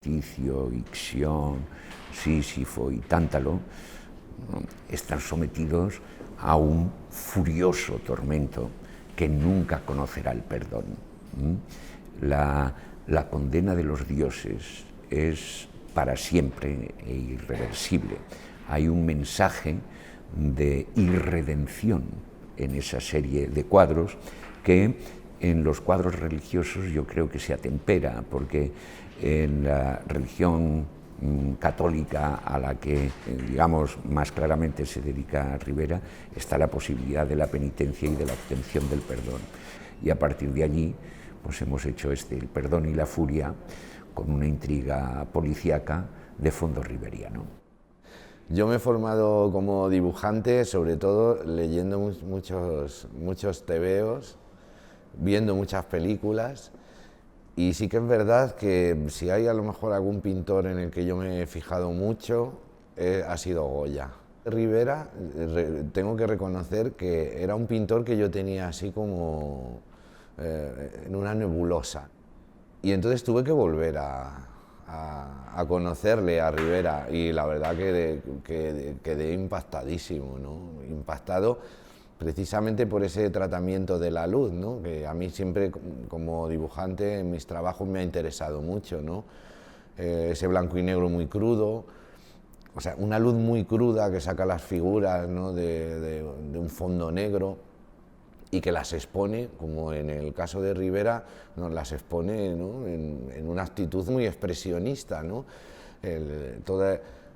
Ticio, Ixión, Sísifo y Tántalo, ¿no?, están sometidos a un furioso tormento que nunca conocerá el perdón. La condena de los dioses es para siempre e irreversible. Hay un mensaje de irredención en esa serie de cuadros que en los cuadros religiosos yo creo que se atempera, porque en la religión católica a la que, digamos, más claramente se dedica Rivera, está la posibilidad de la penitencia y de la obtención del perdón. Y a partir de allí, pues hemos hecho El perdón y la furia, con una intriga policíaca de fondo riveriano. Yo me he formado como dibujante, sobre todo leyendo muchos tebeos, viendo muchas películas, y sí que es verdad que si hay a lo mejor algún pintor en el que yo me he fijado mucho, ha sido Goya. Rivera, tengo que reconocer que era un pintor que yo tenía así como en una nebulosa, y entonces tuve que volver a conocerle a Rivera, y la verdad que quedé impactadísimo, ¿no? Impactado precisamente por ese tratamiento de la luz, ¿no?, que a mí siempre como dibujante en mis trabajos me ha interesado mucho, ¿no? Ese blanco y negro muy crudo, o sea, una luz muy cruda que saca las figuras, ¿no?, de un fondo negro, y que las expone, como en el caso de Rivera, nos las expone, ¿no?, en una actitud muy expresionista, ¿no?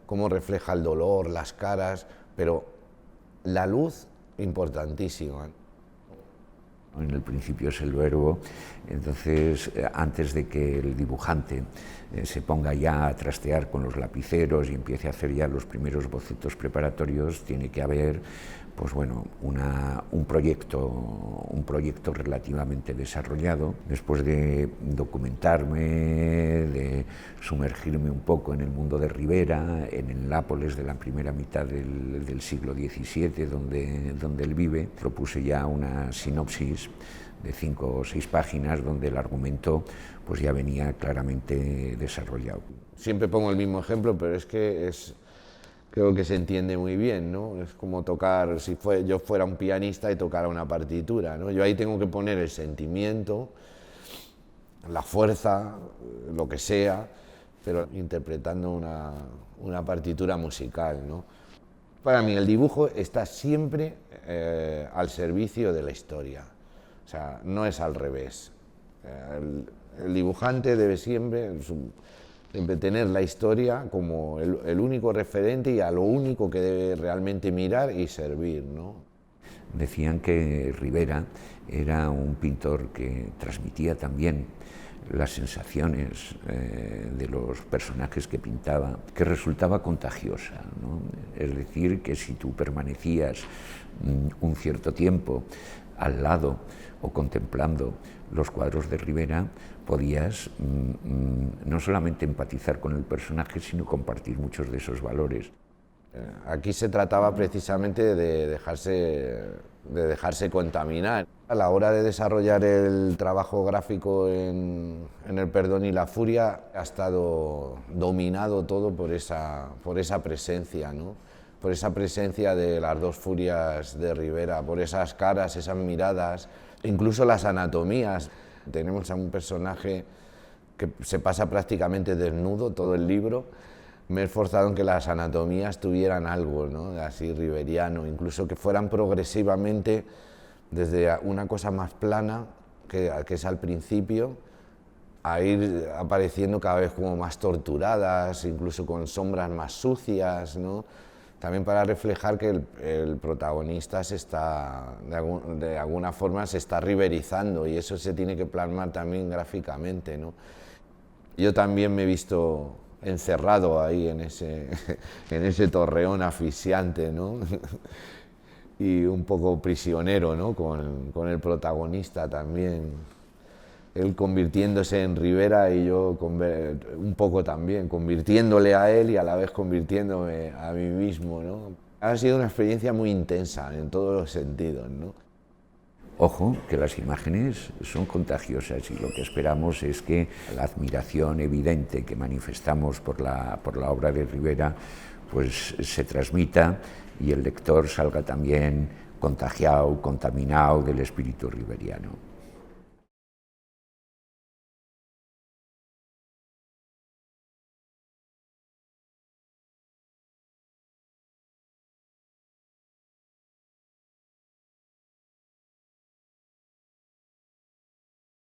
Cómo refleja el dolor, las caras, pero la luz importantísima. En el principio es el verbo, entonces antes de que el dibujante se ponga ya a trastear con los lapiceros y empiece a hacer ya los primeros bocetos preparatorios, tiene que haber, pues bueno, un proyecto relativamente desarrollado. Después de documentarme, de sumergirme un poco en el mundo de Rivera, en el Nápoles de la primera mitad del siglo XVII, donde él vive, propuse ya una sinopsis de 5 o 6 páginas donde el argumento pues ya venía claramente desarrollado. Siempre pongo el mismo ejemplo, pero es que creo que se entiende muy bien, ¿no? Es como tocar, si yo fuera un pianista y tocara una partitura, ¿no? Yo ahí tengo que poner el sentimiento, la fuerza, lo que sea, pero interpretando una partitura musical, ¿no? Para mí el dibujo está siempre al servicio de la historia, o sea, no es al revés. El dibujante debe siempre tener la historia como el único referente y a lo único que debe realmente mirar y servir, ¿no? Decían que Rivera era un pintor que transmitía también las sensaciones de los personajes que pintaba, que resultaba contagiosa, ¿no? Es decir, que si tú permanecías un cierto tiempo al lado o contemplando los cuadros de Rivera, podías no solamente empatizar con el personaje, sino compartir muchos de esos valores. Aquí se trataba precisamente de dejarse contaminar. A la hora de desarrollar el trabajo gráfico en El perdón y la furia, ha estado dominado todo por esa presencia, ¿no? Por esa presencia de las dos furias de Rivera, por esas caras, esas miradas, incluso las anatomías. Tenemos a un personaje que se pasa prácticamente desnudo todo el libro. Me he esforzado en que las anatomías tuvieran algo, ¿no?, así riveriano, incluso que fueran progresivamente desde una cosa más plana, que es al principio, a ir apareciendo cada vez como más torturadas, incluso con sombras más sucias, ¿no?, también para reflejar que el protagonista de alguna forma se está riverizando, y eso se tiene que plasmar también gráficamente, ¿no? Yo también me he visto encerrado ahí en ese torreón asfixiante, ¿no? Y un poco prisionero, ¿no?, con el protagonista también. Él convirtiéndose en Rivera y yo un poco también, convirtiéndole a él y a la vez convirtiéndome a mí mismo, ¿no? Ha sido una experiencia muy intensa en todos los sentidos, ¿no? Ojo, que las imágenes son contagiosas y lo que esperamos es que la admiración evidente que manifestamos por la obra de Rivera pues se transmita y el lector salga también contagiado, contaminado del espíritu riveriano.